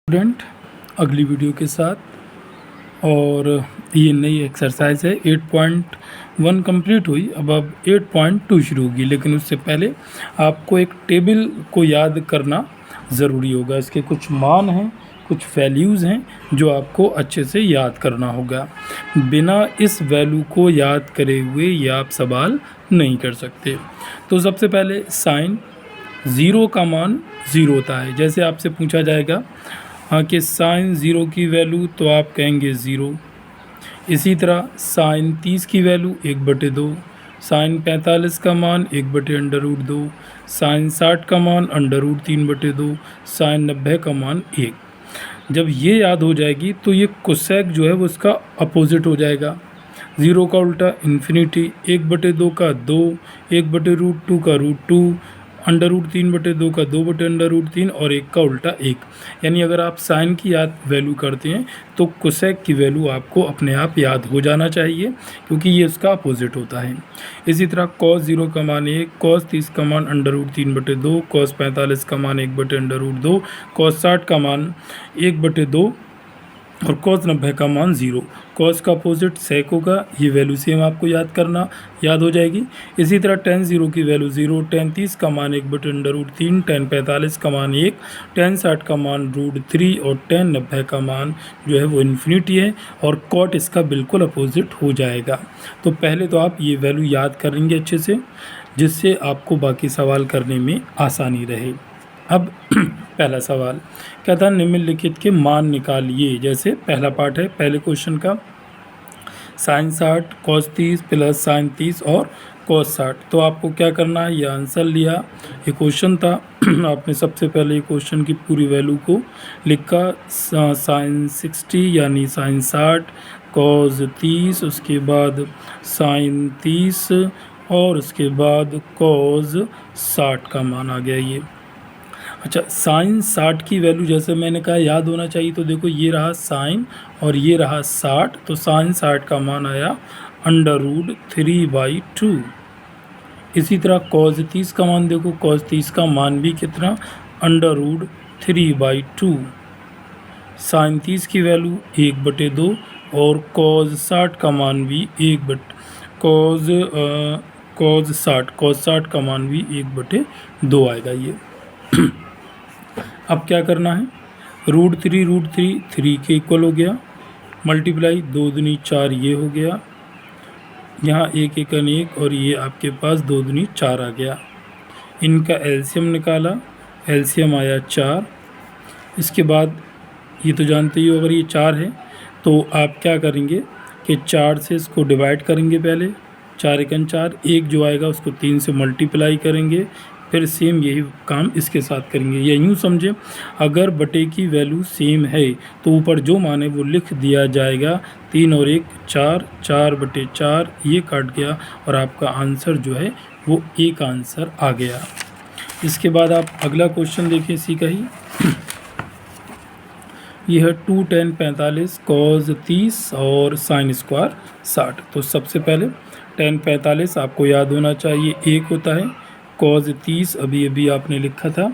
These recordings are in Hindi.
स्टूडेंट अगली वीडियो के साथ। और ये नई एक्सरसाइज है 8.1 कंप्लीट हुई। अब 8.2 शुरू होगी, लेकिन उससे पहले आपको एक टेबल को याद करना ज़रूरी होगा। इसके कुछ मान हैं, कुछ वैल्यूज़ हैं जो आपको अच्छे से याद करना होगा। बिना इस वैल्यू को याद करे हुए ये आप सवाल नहीं कर सकते। तो सबसे पहले साइन ज़ीरो का मान ज़ीरो होता है। जैसे आपसे पूछा जाएगा कि साइन ज़ीरो की वैल्यू, तो आप कहेंगे ज़ीरो। इसी तरह साइन 30 की वैल्यू 1/2, साइन 45 का मान 1/√2, साइन 60 का मान √3/2, साइन 90 का मान 1। जब ये याद हो जाएगी तो ये कोसेक जो है वो इसका अपोजिट हो जाएगा। ज़ीरो का उल्टा इन्फिनिटी, 1/2 का 2, 1/√2 का √2, √3/2 का 2/√3 और 1 का उल्टा 1। यानी अगर आप साइन की याद वैल्यू करते हैं तो कोसेक की वैल्यू आपको अपने आप याद हो जाना चाहिए, क्योंकि ये उसका अपोजिट होता है। इसी तरह कॉस 0 का मान 1, कॉस 30 का मान √3/2, कॉस 45 का मान 1/√2, कॉस 60 का मान 1/2 और कॉस 90 का मान 0। कॉस का अपोजिट सेक होगा। ये वैल्यू सेम आपको याद हो जाएगी। इसी तरह tan 0 की वैल्यू 0, tan 30 का मान 1/√3, tan 45 का मान 1, tan 60 का मान √3 और tan 90 का मान जो है वो इन्फिनिटी है, और कॉट इसका बिल्कुल अपोजिट हो जाएगा। तो पहले तो आप ये वैल्यू याद करेंगे अच्छे से, जिससे आपको बाकी सवाल करने में आसानी रहे। अब पहला सवाल क्या था, निम्नलिखित के मान निकालिए। जैसे पहला पार्ट है पहले क्वेश्चन का, साइन 60 कॉस 30 प्लस साइन 30 और कॉस 60। तो आपको क्या करना है, ये आंसर लिया, ये क्वेश्चन था। आपने सबसे पहले क्वेश्चन की पूरी वैल्यू को लिखा, साइन 60 यानी साइन 60, कॉस 30, उसके बाद साइन 30 और उसके बाद कॉस 60 का मान आ गया ये। अच्छा, साइन 60 की वैल्यू जैसे मैंने कहा याद होना चाहिए, तो देखो ये रहा साइन और ये रहा 60, तो साइन 60 का मान आया √3/2। इसी तरह कॉस 30 का मान देखो, कॉस 30 का मान भी कितना, √3/2। साइन 30 की वैल्यू 1/2 और कॉस 60 का मान भी कॉस 60 का मान भी 1/2 आएगा ये। अब क्या करना है, √3 3 के इक्वल हो गया, मल्टीप्लाई 2 दूनी 4 ये हो गया, यहाँ 1 एकन 1 और ये आपके पास 2 दूनी 4 आ गया। इनका एलसीएम निकाला, एलसीएम आया 4। इसके बाद ये तो जानते ही हो, अगर ये 4 है तो आप क्या करेंगे कि 4 से इसको डिवाइड करेंगे पहले, 4 एकन 4, 1 जो आएगा उसको 3 से मल्टीप्लाई करेंगे, फिर सेम यही काम इसके साथ करेंगे। या यूँ समझे, अगर बटे की वैल्यू सेम है तो ऊपर जो मान है वो लिख दिया जाएगा, 3 और 1 4, 4/4 ये काट गया और आपका आंसर जो है वो एक आंसर आ गया। इसके बाद आप अगला क्वेश्चन देखिए इसी का ही। यह है 2 tan 45 कॉस 30 और साइन स्क्वायर 60। तो सबसे पहले tan 45 आपको याद होना चाहिए 1 होता है, कॉस 30 अभी अभी आपने लिखा था,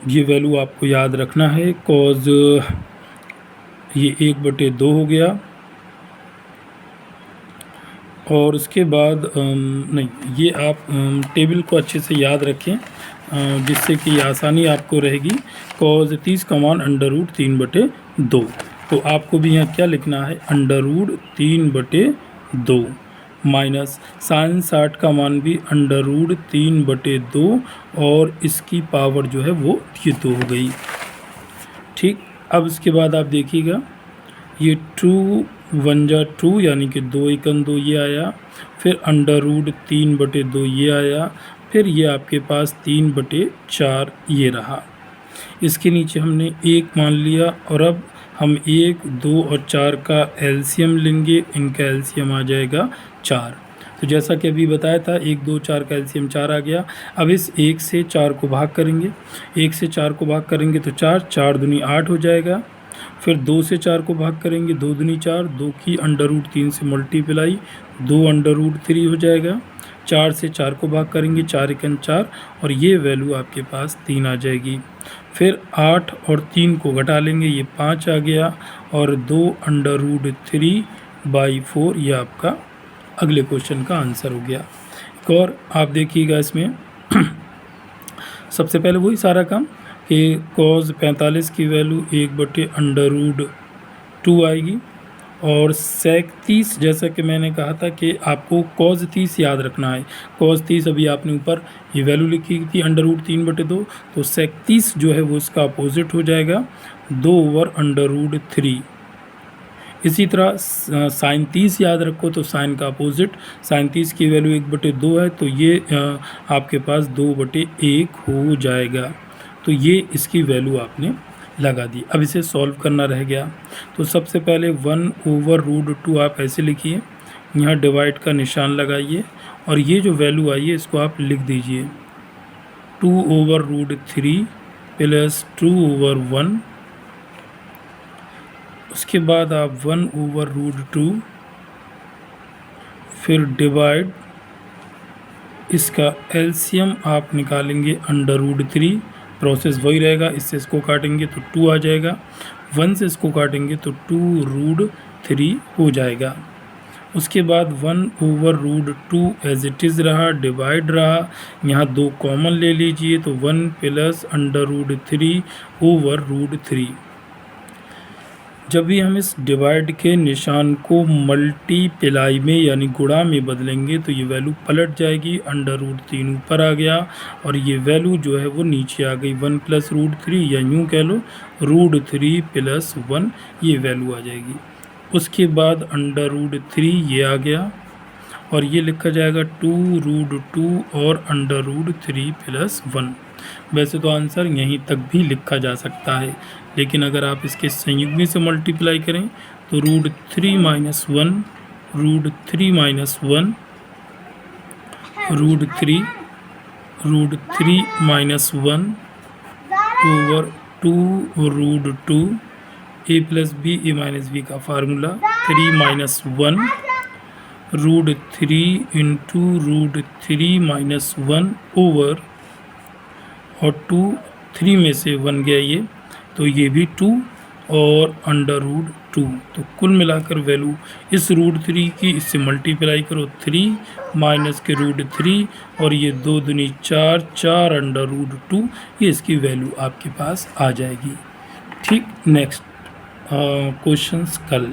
ये वैल्यू आपको याद रखना है। कॉस ये 1/2 हो गया, और उसके बाद नहीं, ये आप टेबल को अच्छे से याद रखें, जिससे कि आसानी आपको रहेगी। कॉस 30 का मान √3/2, तो आपको भी यहाँ क्या लिखना है, √3/2 माइनस साइन 60 का मान भी √3/2 और इसकी पावर जो है वो ये 2 हो गई। ठीक, अब इसके बाद आप देखिएगा, ये 2 1 जा 2 यानी कि 2 एकन 2 ये आया, फिर √3/2 ये आया, फिर ये आपके पास 3/4 ये रहा। इसके नीचे हमने 1 मान लिया, और अब हम 1 2 और 4 का एलसीएम लेंगे, इनका एलसीएम आ जाएगा 4। तो जैसा कि अभी बताया था 1 2 4 का एलसीएम 4 आ गया। अब इस 1 से 4 को भाग करेंगे, 1 से 4 को भाग करेंगे तो 4, 4 दूनी 8 हो जाएगा। फिर 2 से 4 को भाग करेंगे, 2 दूनी 4, 2 की √3 से मल्टीप्लाई, 2 √3 हो जाएगा। 4 से 4 को भाग करेंगे, 4 एकन 4 और ये वैल्यू आपके पास 3 आ जाएगी। फिर 8 और 3 को घटा लेंगे, ये 5 आ गया, और 2√3/4 ये आपका अगले क्वेश्चन का आंसर हो गया। एक और आप देखिएगा इसमें सबसे पहले वही सारा काम कि cos 45 की वैल्यू 1/√2 आएगी, और sec 30 जैसा कि मैंने कहा था कि आपको cos 30 याद रखना है। cos 30 अभी आपने ऊपर ये वैल्यू लिखी थी √3/2, तो sec 30 जो है वो इसका अपोजिट हो जाएगा 2/√3। इसी तरह sin 30 याद रखो, तो sin का अपोजिट, sin 30 की वैल्यू 1/2 है, तो ये आपके पास 2/1 हो जाएगा। तो ये इसकी वैल्यू आपने लगा दी। अब इसे सॉल्व करना रह गया, तो सबसे पहले 1/√2 आप ऐसे लिखिए, यहाँ डिवाइड का निशान लगाइए, और ये जो वैल्यू आई है इसको आप लिख दीजिए 2/√3 प्लस 2/1। उसके बाद आप 1/√2, फिर डिवाइड, इसका एलसीएम आप निकालेंगे √3, प्रोसेस वही रहेगा, इससे इसको काटेंगे तो 2 आ जाएगा, 1 से इसको काटेंगे तो 2√3 हो जाएगा। उसके बाद 1/√2 एज इट इज़ रहा, डिवाइड रहा, यहाँ 2 कॉमन ले लीजिए, तो 1 प्लस √3/√3। जब भी हम इस डिवाइड के निशान को मल्टीप्लाई में यानी गुणा में बदलेंगे तो ये वैल्यू पलट जाएगी, √3 ऊपर आ गया और ये वैल्यू जो है वो नीचे आ गई, 1 प्लस √3, या यूँ कह लो √3 प्लस 1 ये वैल्यू आ जाएगी। उसके बाद √3 ये आ गया और ये लिखा जाएगा 2√2 और √3 प्लस 1। वैसे तो आंसर यहीं तक भी लिखा जा सकता है, लेकिन अगर आप इसके संयुग्मी से मल्टीप्लाई करें तो √3 - 1, √3 - 1, √3 - 1 over 2√2, a plus B a minus B का फार्मूला 3 - 1, √3 इंटू √3 - 1 ओवर, और 2 3 में से 1 गया ये, तो ये भी 2 और √2। तो कुल मिलाकर वैल्यू इस √3 की इससे मल्टीप्लाई करो 3 माइनस के √3 और ये 2 दूनी 4, 4 √2, ये इसकी वैल्यू आपके पास आ जाएगी। ठीक, नेक्स्ट क्वेश्चंस कल।